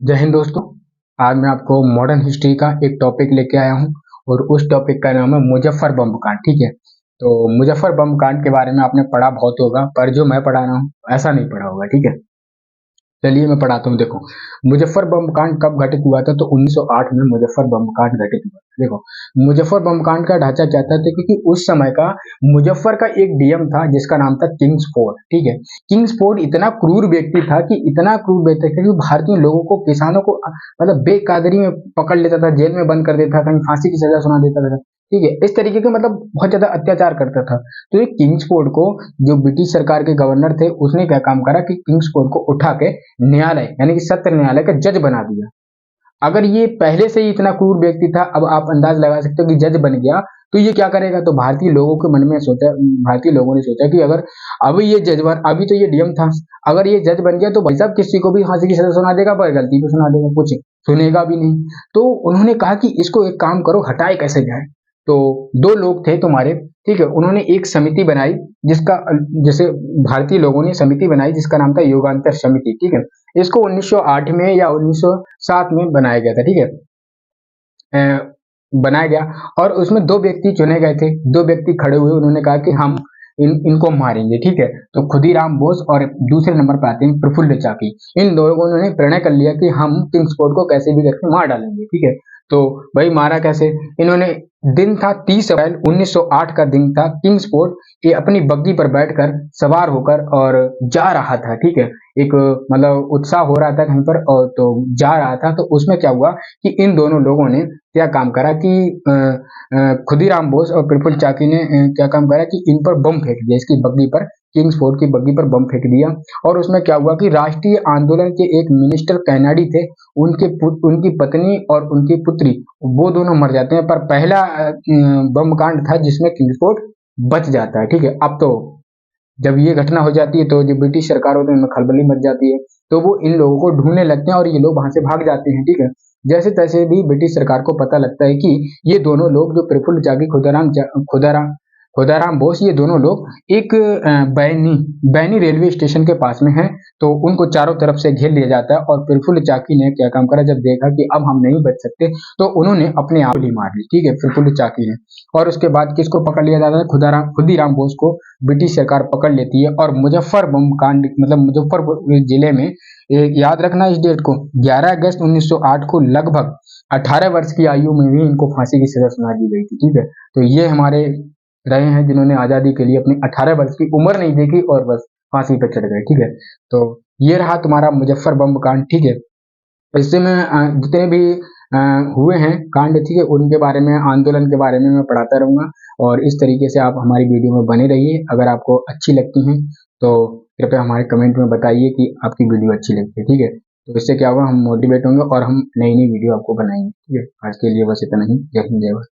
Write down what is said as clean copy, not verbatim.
जय हिंद दोस्तों। आज मैं आपको मॉडर्न हिस्ट्री का एक टॉपिक लेके आया हूँ और उस टॉपिक का नाम है मुजफ्फर बम कांड। ठीक है, तो मुजफ्फर बम कांड के बारे में आपने पढ़ा बहुत होगा, पर जो मैं पढ़ा रहा हूँ ऐसा नहीं पढ़ा होगा। ठीक है, चलिए मैं पढ़ाता हूँ। देखो, मुजफ्फर बम कांड कब घटित हुआ था? तो 1908 में मुजफ्फर बम कांड घटित हुआ था। देखो, मुजफ्फर बम कांड का ढांचा क्या था? तो क्योंकि उस समय का मुजफ्फर का एक डीएम था जिसका नाम था किंग्सफोर्ड। ठीक है, किंग्सफोर्ड इतना क्रूर व्यक्ति था कि इतना क्रूर व्यक्ति था कि भारतीय लोगों को, किसानों को मतलब बेकादरी में पकड़ लेता था, जेल में बंद कर देता था, कहीं फांसी की सजा सुना देता था। ठीक है, इस तरीके के मतलब बहुत ज्यादा अत्याचार करता था। तो ये किंग्सफोर्ड को, जो ब्रिटिश सरकार के गवर्नर थे, उसने क्या काम करा कि किंग्सफोर्ड को उठा के न्यायालय यानी कि सत्र न्यायालय का जज बना दिया। अगर ये पहले से ही इतना क्रूर व्यक्ति था, अब आप अंदाज लगा सकते हो कि जज बन गया तो ये क्या करेगा। तो भारतीय लोगों के मन में सोचा, भारतीय लोगों ने सोचा कि अगर अब ये जज बन, अभी तो ये डीएम था, अगर ये जज बन गया तो भाई साहब किसी को भी फांसी की सजा सुना देगा, पर गलती पे सुना देगा, कुछ सुनेगा भी नहीं। तो उन्होंने कहा कि इसको एक काम करो, हटाए कैसे जाए। तो दो लोग थे तुम्हारे, ठीक है, उन्होंने एक समिति बनाई जिसका, जैसे भारतीय लोगों ने समिति बनाई जिसका नाम था युगांतर समिति। ठीक है, इसको 1908 में या 1907 में बनाया गया था। ठीक है, बनाया गया और उसमें दो व्यक्ति चुने गए थे। दो व्यक्ति खड़े हुए, उन्होंने कहा कि हम इनको मारेंगे। ठीक है, तो खुदीराम बोस और दूसरे नंबर पर आते हैं प्रफुल्ल चाकी। इन लोगों ने प्रणय कर लिया कि हम किंग्सफोर्ड को कैसे भी करके मार डालेंगे। ठीक है, तो भाई मारा कैसे? इन्होंने, दिन था 30 अप्रैल 1908 का दिन था। किंग्सफोर्ड ये अपनी बग्गी पर बैठकर सवार होकर और जा रहा था। ठीक है, एक मतलब उत्साह हो रहा था कहीं पर, और तो जा रहा था। तो उसमें क्या हुआ कि इन दोनों लोगों ने क्या काम करा कि खुदीराम बोस और प्रफुल्ल चाकी ने क्या काम करा कि इन पर बम फेंक दिया, इसकी बग्गी पर, किंग्सफोर्ड की बग्गी पर बम फेंक दिया। और उसमें क्या हुआ कि राष्ट्रीय आंदोलन के एक मिनिस्टर कैनेडी थे, उनकी पत्नी और उनकी पुत्री, वो दोनों मर जाते हैं। पर पहला बम कांड था जिसमें किंग्सफोर्ड बच जाता है। ठीक है, अब तो जब ये घटना हो जाती है तो जो ब्रिटिश सरकार होती है उनमें खलबली मच जाती है, तो वो इन लोगों को ढूंढने लगते हैं और ये लोग वहां से भाग जाते हैं। ठीक है, जैसे तैसे भी ब्रिटिश सरकार को पता लगता है कि ये दोनों लोग, जो प्रफुल्ल चाकी, खुदाराम खुदाराम बोस, ये दोनों लोग एक बैनी बैनी रेलवे स्टेशन के पास में है। तो उनको चारों तरफ से घेर लिया जाता है और प्रफुल्ल चाकी ने क्या काम करा, जब देखा कि अब हम नहीं बच सकते तो उन्होंने अपने आप ही मार ली। ठीक है, प्रफुल्ल चाकी ने। और उसके बाद किसको पकड़ लिया जाता है? खुदीराम बोस को ब्रिटिश सरकार पकड़ लेती है और मुजफ्फर बम कांड, मतलब मुजफ्फरपुर जिले में, याद रखना इस डेट को, 11 अगस्त 1908 को लगभग 18 वर्ष की आयु में भी इनको फांसी की सजा सुना दी गई थी। ठीक है, तो ये हमारे रहे हैं जिन्होंने आजादी के लिए अपनी 18 वर्ष की उम्र नहीं देखी और बस फांसी पर चढ़ गए। ठीक है, तो ये रहा तुम्हारा मुजफ्फर बम कांड। ठीक है, इससे मैं जितने भी हुए हैं कांड, ठीक है, उनके बारे में, आंदोलन के बारे में मैं पढ़ाता रहूंगा। और इस तरीके से आप हमारी वीडियो में बने रहिए। अगर आपको अच्छी लगती हैं तो कृपया हमारे कमेंट में बताइए कि आपकी वीडियो अच्छी लगती है। ठीक है, तो इससे क्या होगा, हम मोटिवेट होंगे और हम नई नई वीडियो आपको बनाएंगे। ठीक है, आज के लिए बस इतना ही। जय हिंद, जय भारत।